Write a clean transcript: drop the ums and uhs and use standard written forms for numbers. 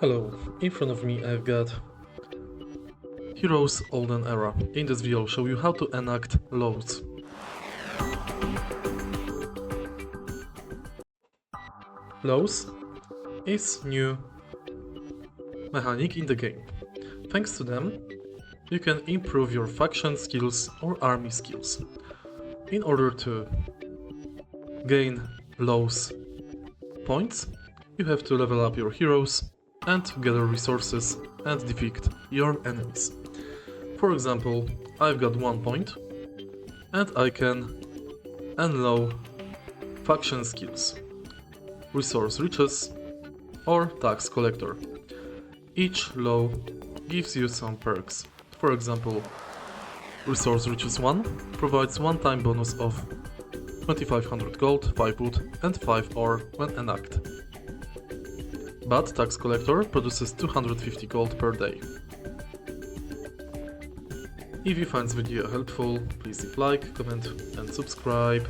Hello, in front of me I've got Heroes Olden Era. In this video I'll show you how to enact laws. Laws is new mechanic in the game. Thanks to them, you can improve your faction skills or army skills. In order to gain laws points, you have to level up your heroes and gather resources and defeat your enemies. For example, I've got 1 point and I can unlock faction skills, resource riches or tax collector. Each law gives you some perks. For example, resource riches 1 provides one-time bonus of 2500 gold, 5 wood and 5 ore when enacted. But tax collector produces 250 gold per day. If you find this video helpful, please leave like, comment and subscribe.